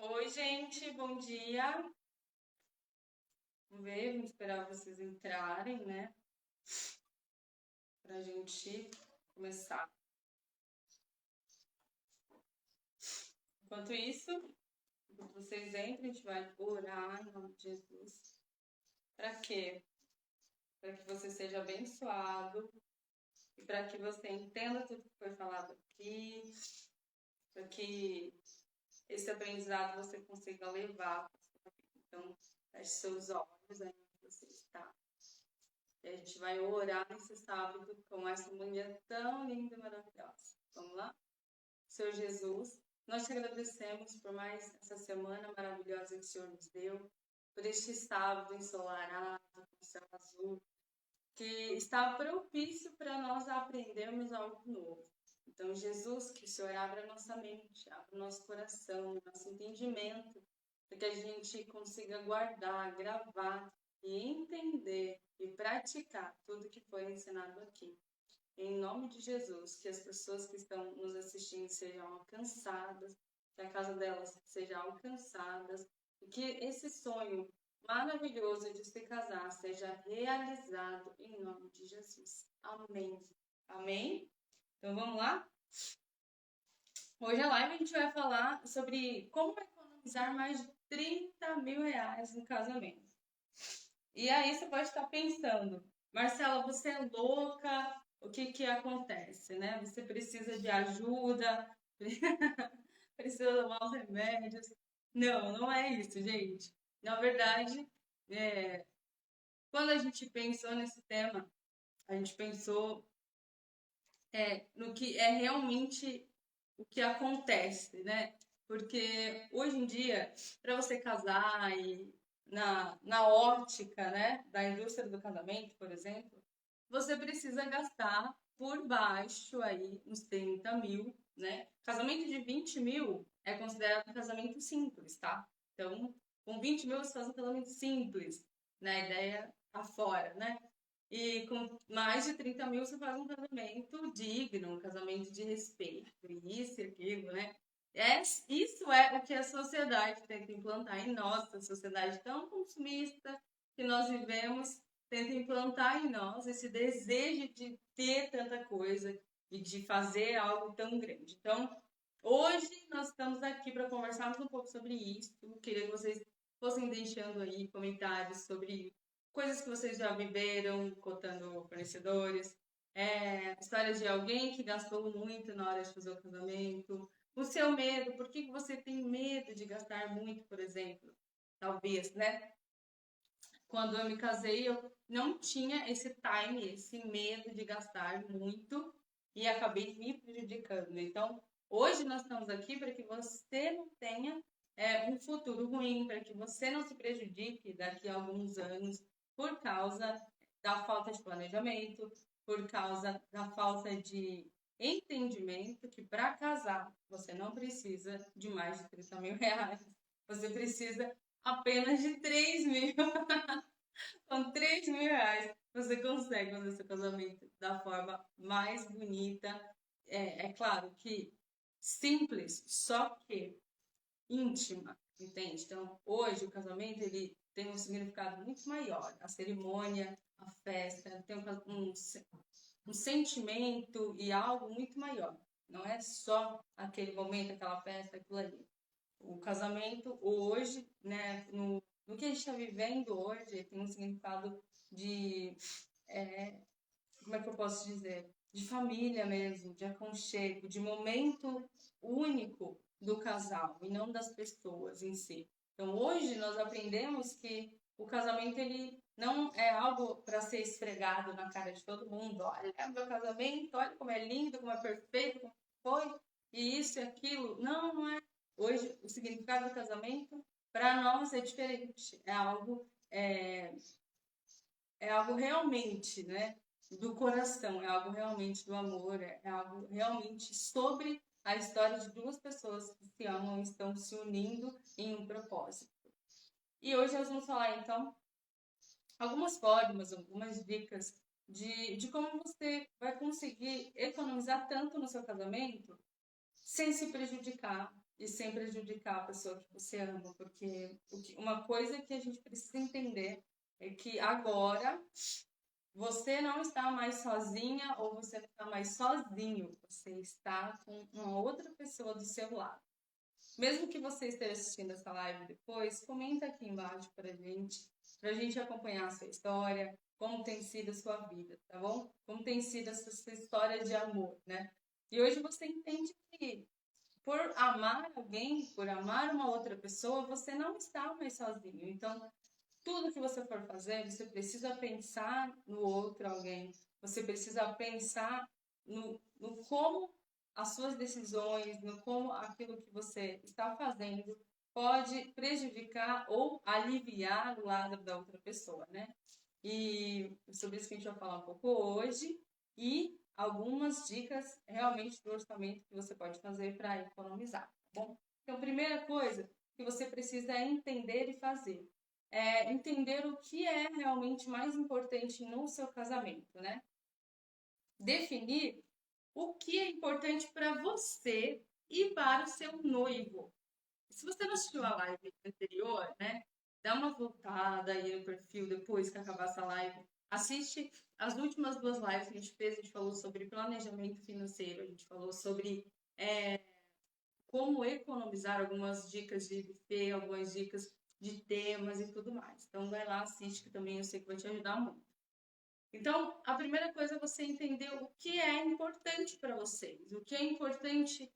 Oi, gente, bom dia. Vamos esperar vocês entrarem, né? Pra gente começar. Enquanto isso, enquanto vocês entram, a gente vai orar em nome de Jesus. Para quê? Para que você seja abençoado e para que você entenda tudo que foi falado aqui, para que esse aprendizado você consiga levar. Então, feche seus olhos aí onde você está. E a gente vai orar nesse sábado com essa manhã tão linda e maravilhosa. Vamos lá? Senhor Jesus, nós te agradecemos por mais essa semana maravilhosa que o Senhor nos deu, por este sábado ensolarado, com céu azul, que está propício para nós aprendermos algo novo. Então, Jesus, que o Senhor abra a nossa mente, abra o nosso coração, o nosso entendimento, para que a gente consiga guardar, gravar e entender e praticar tudo que foi ensinado aqui. Em nome de Jesus, que as pessoas que estão nos assistindo sejam alcançadas, que a casa delas seja alcançada, e que esse sonho maravilhoso de se casar seja realizado em nome de Jesus. Amém. Amém? Então vamos lá? Hoje a live a gente vai falar sobre como economizar mais de 30 mil reais no casamento. E aí você pode estar pensando, Marcela, você é louca? O que acontece, né? Você precisa de ajuda, precisa tomar os remédios. Não, não é isso, gente. Na verdade, quando a gente pensou nesse tema, a gente pensou no que é realmente o que acontece, né? Porque hoje em dia, para você casar e na ótica, né, da indústria do casamento, por exemplo, você precisa gastar por baixo aí uns 30 mil, né? Casamento de 20 mil é considerado um casamento simples, tá? Então, com 20 mil você faz um casamento simples, né? A ideia afora, né? E com mais de 30 mil você faz um casamento digno, um casamento de respeito, isso e aquilo, né? Isso é o que a sociedade tenta implantar em nós, a sociedade tão consumista que nós vivemos, tenta implantar em nós esse desejo de ter tanta coisa e de fazer algo tão grande. Então, hoje nós estamos aqui para conversarmos um pouco sobre isso. Eu queria que vocês fossem deixando aí comentários sobre coisas que vocês já viveram, cotando fornecedores, histórias de alguém que gastou muito na hora de fazer o casamento, o seu medo, por que você tem medo de gastar muito, por exemplo? Talvez, né? Quando eu me casei, eu não tinha esse time, esse medo de gastar muito e acabei me prejudicando. Então, hoje nós estamos aqui para que você não tenha um futuro ruim, para que você não se prejudique daqui a alguns anos por causa da falta de planejamento, por causa da falta de entendimento que para casar você não precisa de mais de 30 mil reais, você precisa apenas de 3 mil. Com 3 mil reais, você consegue fazer seu casamento da forma mais bonita. É claro que simples, só que íntima, entende? Então, hoje o casamento ele tem um significado muito maior. A cerimônia, a festa, tem um sentimento e algo muito maior. Não é só aquele momento, aquela festa, aquilo ali. O casamento hoje, né, no que a gente está vivendo hoje, tem um significado de, como é que eu posso dizer? De família mesmo, de aconchego, de momento único do casal e não das pessoas em si. Então hoje nós aprendemos que o casamento ele não é algo para ser esfregado na cara de todo mundo. Olha, é o meu casamento, olha como é lindo, como é perfeito, como foi, e isso e aquilo. Não, não é. Hoje o significado do casamento para nós é diferente. É algo realmente, né, do coração, é algo realmente do amor, é algo realmente sobre a história de duas pessoas que se amam e estão se unindo em um propósito. E hoje nós vamos falar, então, algumas formas, algumas dicas de como você vai conseguir economizar tanto no seu casamento sem se prejudicar e sem prejudicar a pessoa que você ama, porque uma coisa que a gente precisa entender é que agora você não está mais sozinha ou você não está mais sozinho, você está com uma outra pessoa do seu lado. Mesmo que você esteja assistindo essa live depois, comenta aqui embaixo pra gente acompanhar a sua história, como tem sido a sua vida, tá bom? Como tem sido essa sua história de amor, né? E hoje você entende que por amar alguém, por amar uma outra pessoa, você não está mais sozinho. Então, tudo que você for fazer, você precisa pensar no outro alguém. Você precisa pensar no como as suas decisões, no como aquilo que você está fazendo pode prejudicar ou aliviar o lado da outra pessoa, né? E sobre isso que a gente vai falar um pouco hoje e algumas dicas realmente do orçamento que você pode fazer para economizar, tá bom? Então, primeira coisa que você precisa é entender e fazer. É entender o que é realmente mais importante no seu casamento, né? Definir o que é importante para você e para o seu noivo. Se você não assistiu a live anterior, né? Dá uma voltada aí no perfil depois que acabar essa live. Assiste as últimas 2 lives que a gente fez. A gente falou sobre planejamento financeiro, a gente falou sobre como economizar, algumas dicas de buffet, algumas dicas de temas e tudo mais. Então vai lá, assiste, que também eu sei que vai te ajudar muito. Então, a primeira coisa é você entender o que é importante para vocês, o que é importante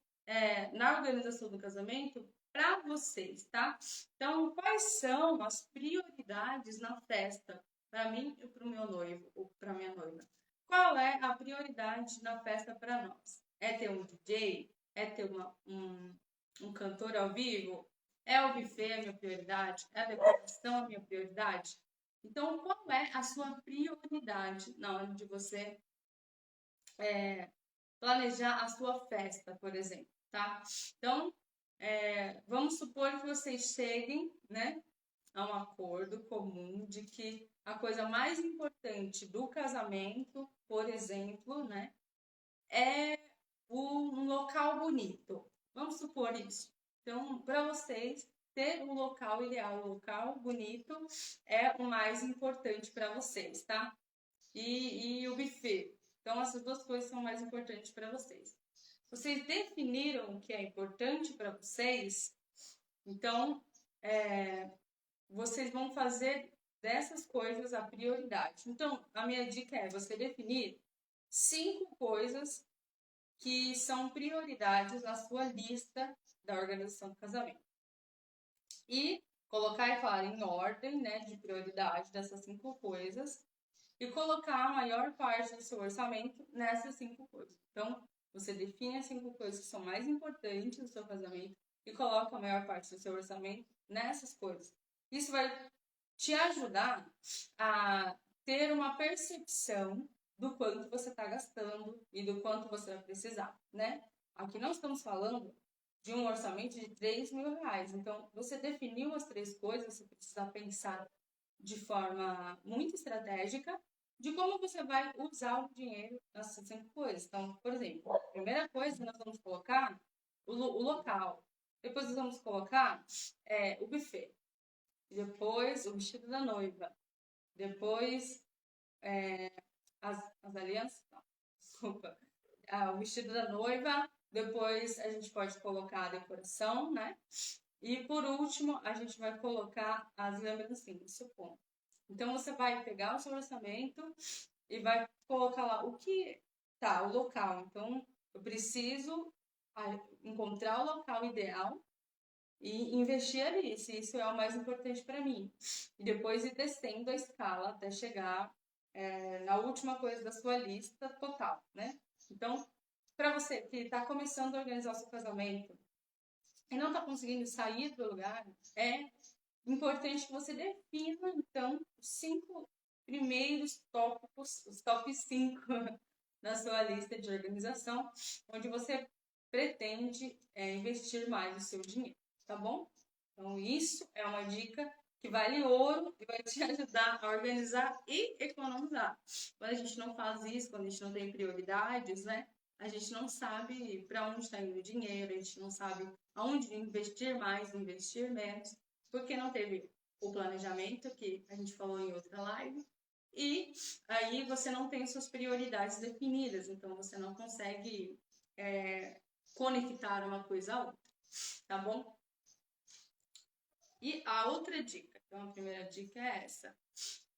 na organização do casamento para vocês, tá? Então, quais são as prioridades na festa para mim e para o meu noivo ou para minha noiva? Qual é a prioridade na festa para nós? É ter um DJ? É ter um cantor ao vivo? É o buffet a minha prioridade? É a decoração a minha prioridade? Então, qual é a sua prioridade na hora de você planejar a sua festa, por exemplo, tá? Então, vamos supor que vocês cheguem, né, a um acordo comum de que a coisa mais importante do casamento, por exemplo, né, é um local bonito. Vamos supor isso. Então, para vocês, ter um local ideal, um local bonito é o mais importante para vocês, tá? E o buffet. Então, essas 2 coisas são mais importantes para vocês. Vocês definiram o que é importante para vocês, então vocês vão fazer dessas coisas a prioridade. Então, a minha dica é você definir 5 coisas que são prioridades na sua lista da organização do casamento. E colocar e falar em ordem, né, de prioridade dessas 5 coisas e colocar a maior parte do seu orçamento nessas 5 coisas. Então, você define as 5 coisas que são mais importantes no seu casamento e coloca a maior parte do seu orçamento nessas coisas. Isso vai te ajudar a ter uma percepção do quanto você está gastando e do quanto você vai precisar, né? Aqui não estamos falando de um orçamento de R$ 3.000. Então, você definiu as 3 coisas, você precisa pensar de forma muito estratégica de como você vai usar o dinheiro nessas 5 coisas. Então, por exemplo, a primeira coisa nós vamos colocar o local. Depois nós vamos colocar o buffet. Depois o vestido da noiva. Depois as alianças. Não, desculpa. O vestido da noiva. Depois a gente pode colocar a decoração, né? E por último, a gente vai colocar as lembrancinhas, supondo. Então, você vai pegar o seu orçamento e vai colocar lá o que tá, o local. Então, eu preciso encontrar o local ideal e investir ali, se isso é o mais importante para mim. E depois ir descendo a escala até chegar na última coisa da sua lista total, né? Então, para você que está começando a organizar o seu casamento e não está conseguindo sair do lugar, é importante que você defina, então, os 5 primeiros tópicos, os top 5 na sua lista de organização, onde você pretende investir mais o seu dinheiro, tá bom? Então, isso é uma dica que vale ouro e vai te ajudar a organizar e economizar. Quando a gente não faz isso, quando a gente não tem prioridades, né? a gente não sabe para onde está indo o dinheiro, a gente não sabe aonde investir mais, investir menos, porque não teve o planejamento, que a gente falou em outra live, e aí você não tem suas prioridades definidas, então você não consegue conectar uma coisa à outra, tá bom? E a outra dica, então a primeira dica é essa,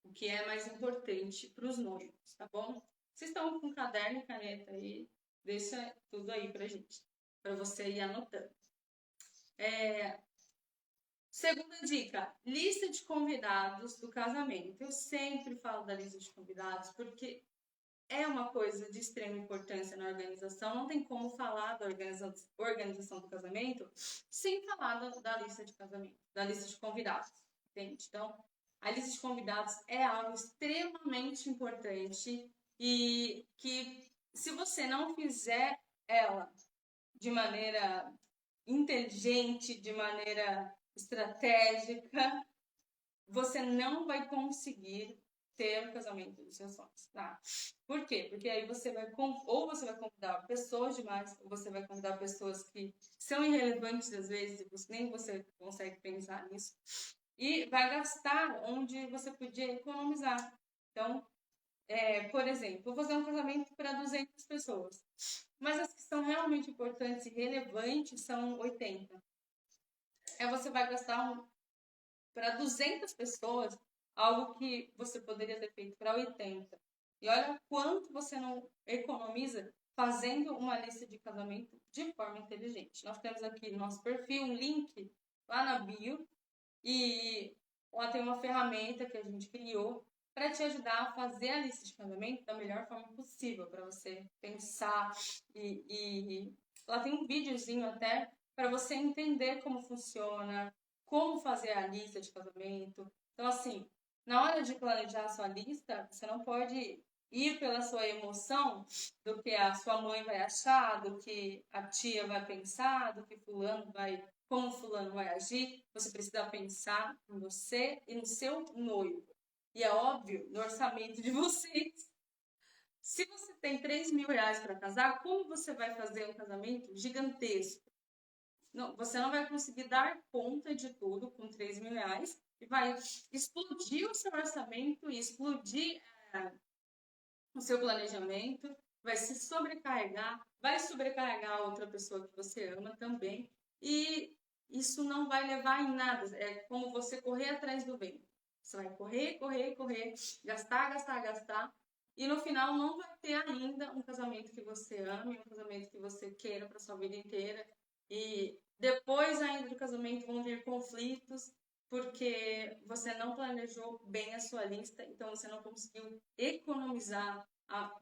o que é mais importante para os noivos, tá bom? Vocês estão com caderno e caneta aí, deixa tudo aí pra gente, para você ir anotando. Segunda dica, lista de convidados do casamento. Eu sempre falo da lista de convidados porque é uma coisa de extrema importância na organização. Não tem como falar da organização do casamento sem falar da lista de casamento, da lista de convidados, entende? Então, a lista de convidados é algo extremamente importante e que, se você não fizer ela de maneira inteligente, de maneira estratégica, você não vai conseguir ter o casamento dos seus sonhos, tá? Por quê? Porque aí você vai, ou você vai convidar pessoas demais, ou você vai convidar pessoas que são irrelevantes às vezes, nem você consegue pensar nisso, e vai gastar onde você podia economizar. Então, por exemplo, vou fazer um casamento para 200 pessoas, mas as que são realmente importantes e relevantes são 80. Aí você vai gastar para 200 pessoas algo que você poderia ter feito para 80. E olha quanto você não economiza fazendo uma lista de casamento de forma inteligente. Nós temos aqui no nosso perfil um link lá na bio e lá tem uma ferramenta que a gente criou para te ajudar a fazer a lista de casamento da melhor forma possível, para você pensar e lá tem um videozinho até para você entender como funciona, como fazer a lista de casamento. Então, assim, na hora de planejar a sua lista, você não pode ir pela sua emoção do que a sua mãe vai achar, do que a tia vai pensar, do que fulano vai, como fulano vai agir. Você precisa pensar em você e no seu noivo. E é óbvio, no orçamento de vocês. Se você tem 3 mil reais para casar, como você vai fazer um casamento gigantesco? Não, você não vai conseguir dar conta de tudo com 3 mil reais e vai explodir o seu orçamento e explodir o seu planejamento, vai se sobrecarregar, vai sobrecarregar a outra pessoa que você ama também e isso não vai levar em nada. É como você correr atrás do vento. Você vai correr, correr, correr, gastar, gastar, gastar e no final não vai ter ainda um casamento que você ame, um casamento que você queira para sua vida inteira. E depois ainda do casamento vão vir conflitos, porque você não planejou bem a sua lista, então você não conseguiu economizar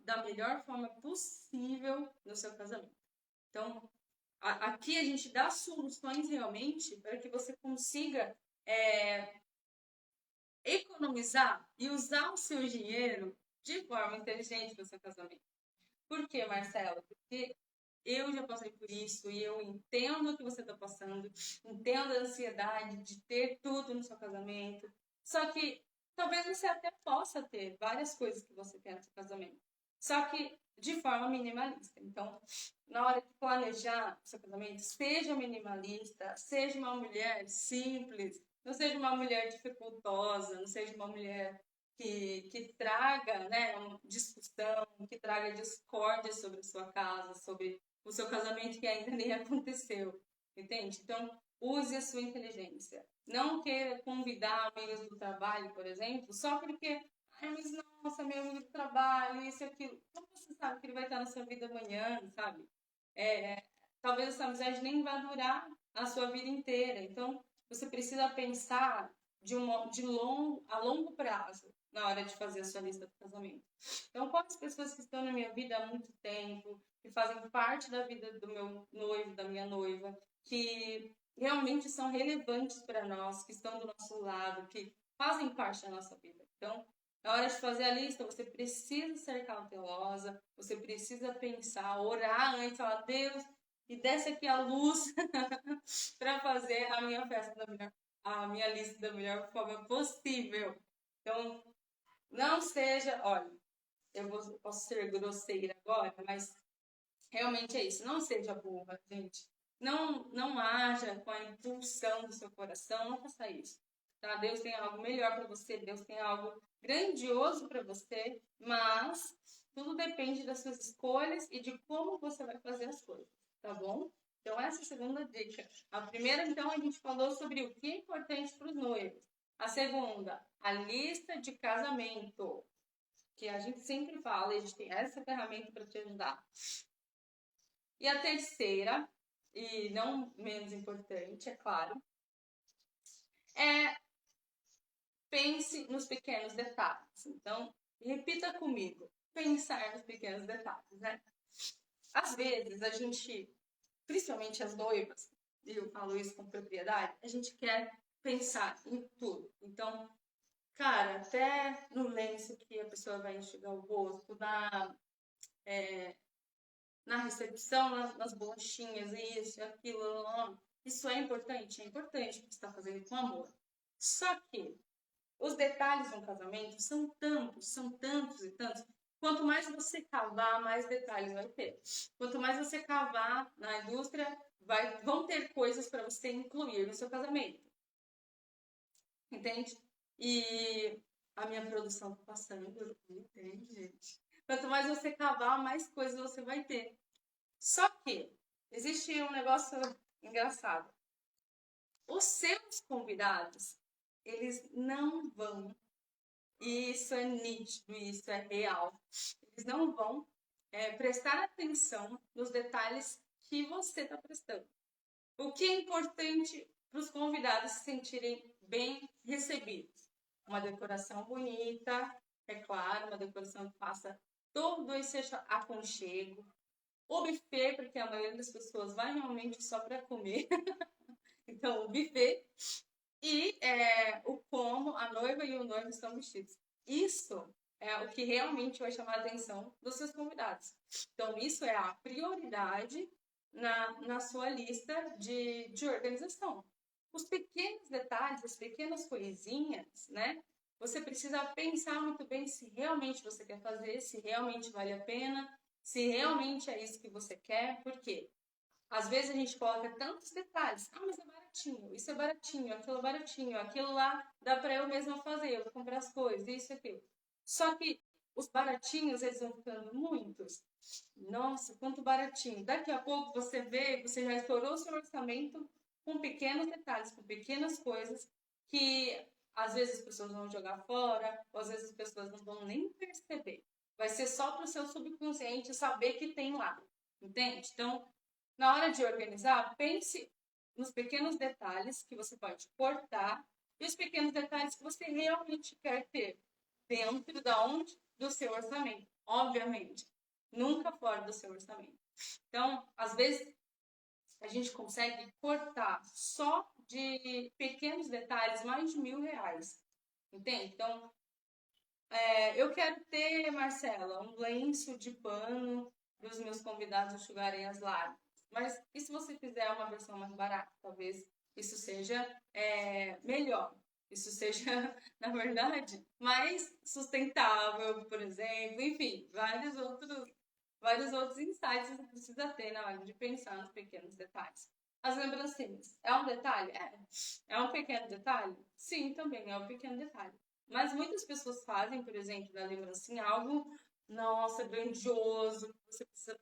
da melhor forma possível no seu casamento. Então, aqui a gente dá soluções realmente para que você consiga economizar e usar o seu dinheiro de forma inteligente no seu casamento. Por quê, Marcela? Porque eu já passei por isso e eu entendo o que você está passando, entendo a ansiedade de ter tudo no seu casamento. Só que talvez você até possa ter várias coisas que você quer no seu casamento, só que de forma minimalista. Então, na hora de planejar o seu casamento, seja minimalista, seja uma mulher simples, não seja uma mulher dificultosa, não seja uma mulher que traga, né, uma discussão, que traga discórdia sobre a sua casa, sobre o seu casamento que ainda nem aconteceu, entende? Então, use a sua inteligência. Não queira convidar amigos do trabalho, por exemplo, só porque, ai, mas nossa, meu amigo do trabalho, isso e aquilo. Como você sabe que ele vai estar na sua vida amanhã, sabe? Talvez essa amizade nem vá durar a sua vida inteira. Então, você precisa pensar a longo prazo na hora de fazer a sua lista de casamento. Então, quais pessoas que estão na minha vida há muito tempo, que fazem parte da vida do meu noivo, da minha noiva, que realmente são relevantes para nós, que estão do nosso lado, que fazem parte da nossa vida. Então, na hora de fazer a lista, você precisa ser cautelosa, você precisa pensar, orar antes, falar, Deus, e desce aqui a luz para fazer a minha a minha lista da melhor forma possível. Então, não seja, olha, posso ser grosseira agora, mas Realmente é isso. Não seja burra, gente. Não haja com a impulsão do seu coração. Não faça isso. Tá? Deus tem algo melhor para você. Deus tem algo grandioso para você. Mas tudo depende das suas escolhas e de como você vai fazer as coisas. Tá bom? Então, essa é a segunda dica. A primeira, então, a gente falou sobre o que é importante para os noivos. A segunda, a lista de casamento. Que a gente sempre fala, e a gente tem essa ferramenta para te ajudar. E a terceira, e não menos importante, é claro, é pense nos pequenos detalhes. Então, repita comigo, pensar nos pequenos detalhes, né? Às vezes, a gente, principalmente as noivas, e eu falo isso com propriedade, a gente quer pensar em tudo. Então, cara, até no lenço que a pessoa vai enxugar o rosto, na recepção, nas bolachinhas, isso, aquilo, isso é importante porque você está fazendo com amor. Só que os detalhes de um casamento são tantos e tantos. Quanto mais você cavar, mais detalhes vai ter. Quanto mais você cavar na indústria, vão ter coisas para você incluir no seu casamento. Entende? E a minha produção está passando, entende, gente? Quanto mais você cavar, mais coisas você vai ter. Só que existe um negócio engraçado. Os seus convidados, eles não vão, e isso é nítido, isso é real, eles não vão prestar atenção nos detalhes que você está prestando. O que é importante para os convidados se sentirem bem recebidos? Uma decoração bonita, é claro, uma decoração que faça todo esse aconchego. O buffet, porque a maioria das pessoas vai realmente só para comer. Então, o buffet. E o como a noiva e o noivo estão vestidos. Isso é o que realmente vai chamar a atenção dos seus convidados. Então, isso é a prioridade na sua lista de organização. Os pequenos detalhes, as pequenas coisinhas, né? Você precisa pensar muito bem se realmente você quer fazer, se realmente vale a pena, se realmente é isso que você quer. Por quê? Às vezes a gente coloca tantos detalhes. Ah, mas é baratinho, isso é baratinho, aquilo lá dá para eu mesma fazer, eu vou comprar as coisas, isso e aquilo. Só que os baratinhos, eles vão ficando muitos. Nossa, quanto baratinho. Daqui a pouco você vê, você já estourou o seu orçamento com pequenos detalhes, com pequenas coisas que às vezes as pessoas vão jogar fora, ou às vezes as pessoas não vão nem perceber. Vai ser só para o seu subconsciente saber que tem lá, entende? Então, na hora de organizar, pense nos pequenos detalhes que você pode cortar e os pequenos detalhes que você realmente quer ter dentro da onde? Do seu orçamento, obviamente. Nunca fora do seu orçamento. Então, às vezes, a gente consegue cortar só de pequenos detalhes mais de R$1.000. Entende? Então, eu quero ter, Marcela, um lenço de pano para os meus convidados enxugarem as lágrimas. Mas e se você fizer uma versão mais barata? Talvez isso seja melhor. Isso seja, na verdade, mais sustentável, por exemplo. Enfim, vários outros insights você precisa ter na hora de pensar nos pequenos detalhes. As lembrancinhas, é um detalhe? É um pequeno detalhe? Sim, também é um pequeno detalhe. Mas muitas pessoas fazem, por exemplo, da lembrancinha algo, nossa, grandioso, você precisa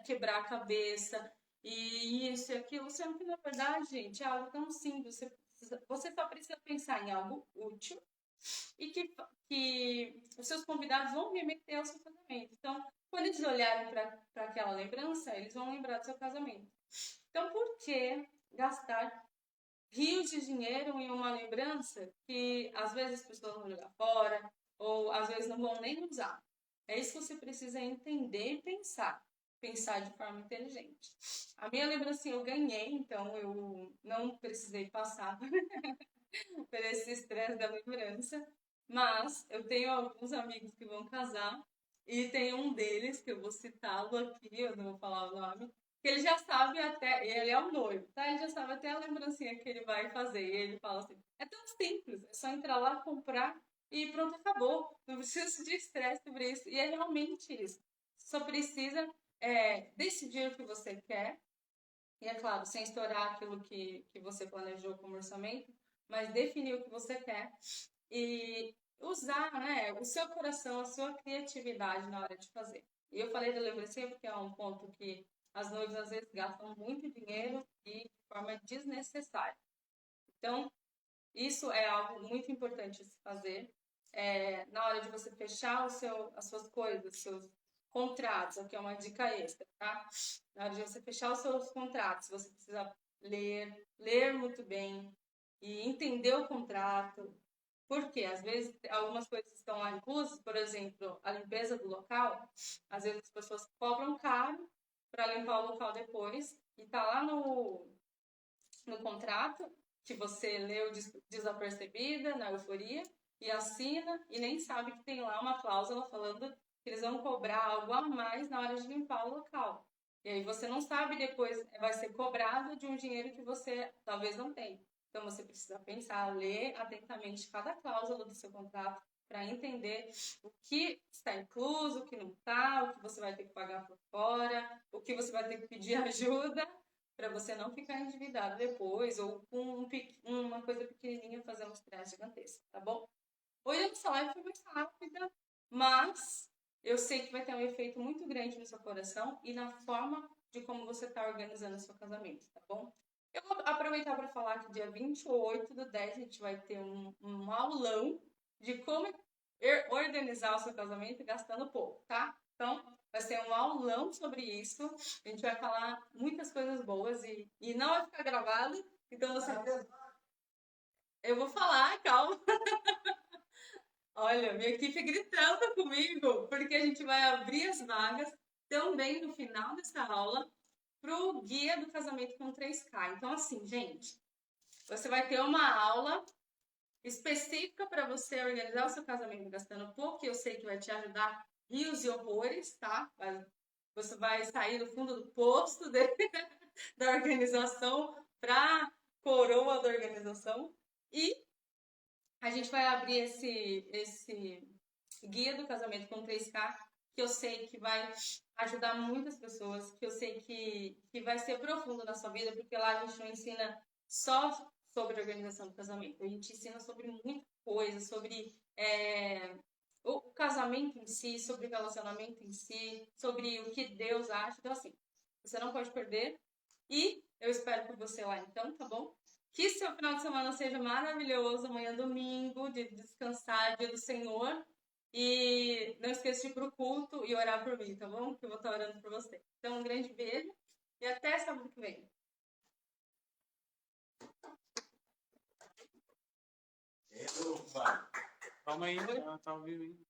quebrar a cabeça, e isso e aquilo, sendo que, na verdade, gente, é algo tão simples. Você só precisa pensar em algo útil e que os seus convidados vão remeter ao seu casamento. Então, quando eles olharem para aquela lembrança, eles vão lembrar do seu casamento. Então, por que gastar rios de dinheiro em uma lembrança que às vezes as pessoas vão jogar fora ou às vezes não vão nem usar? É isso que você precisa entender e pensar. Pensar de forma inteligente. A minha lembrancinha eu ganhei, então eu não precisei passar por esse estresse da lembrança. Mas eu tenho alguns amigos que vão casar e tem um deles, que eu vou citá-lo aqui, eu não vou falar o nome, que ele já sabe até, ele é o noivo, tá? Ele já sabe até a lembrancinha que ele vai fazer. E ele fala assim, é tão simples, é só entrar lá, comprar e pronto, acabou. Não precisa de estresse sobre isso. E é realmente isso. Só precisa decidir o que você quer, e é claro, sem estourar aquilo que você planejou como orçamento, mas definir o que você quer e usar, né, o seu coração, a sua criatividade na hora de fazer. E eu falei da lembrancinha porque é um ponto que as noivas às vezes gastam muito dinheiro e de forma desnecessária. Então, isso é algo muito importante a se fazer. Na hora de você fechar as suas coisas, seus contratos, aqui é uma dica extra, tá? Na hora de você fechar os seus contratos, você precisa ler muito bem e entender o contrato. Por quê? Às vezes algumas coisas estão lá inclusas, por exemplo, a limpeza do local, às vezes as pessoas cobram caro para limpar o local depois e tá lá no contrato que você leu desapercebida, na euforia, e assina e nem sabe que tem lá uma cláusula falando que eles vão cobrar algo a mais na hora de limpar o local. E aí você não sabe depois, vai ser cobrado de um dinheiro que você talvez não tenha. Então você precisa pensar, ler atentamente cada cláusula do seu contrato para entender o que está incluso, o que não está, o que você vai ter que pagar por fora, o que você vai ter que pedir ajuda para você não ficar endividado depois ou com uma coisa pequenininha fazer um estresse gigantesco, tá bom? Hoje a nossa live foi muito rápida, mas eu sei que vai ter um efeito muito grande no seu coração e na forma de como você está organizando o seu casamento, tá bom? Eu vou aproveitar para falar que dia 28/10 a gente vai ter um aulão de como organizar o seu casamento gastando pouco, tá? Então, vai ser um aulão sobre isso. A gente vai falar muitas coisas boas e não vai ficar gravado. Então, você... Eu vou falar, calma. Olha, minha equipe gritando comigo, porque a gente vai abrir as vagas também no final dessa aula para o Guia do Casamento com 3K. Então, assim, gente, você vai ter uma aula específica para você organizar o seu casamento gastando pouco, que eu sei que vai te ajudar rios e horrores, tá? Você vai sair do fundo do poço da organização para coroa da organização. E a gente vai abrir esse guia do casamento com 3K, que eu sei que vai ajudar muitas pessoas, que eu sei que vai ser profundo na sua vida, porque lá a gente não ensina só sobre a organização do casamento, a gente ensina sobre muita coisa, sobre o casamento em si, sobre o relacionamento em si, sobre o que Deus acha. Então, assim, você não pode perder. E eu espero por você lá, então, tá bom? Que seu final de semana seja maravilhoso. Amanhã, domingo, de descansar, dia do Senhor. E não esqueça de ir pro culto e orar por mim, tá bom? Que eu vou estar orando por você. Então, um grande beijo e até sábado que vem. Calma aí, tá ao vivo ainda.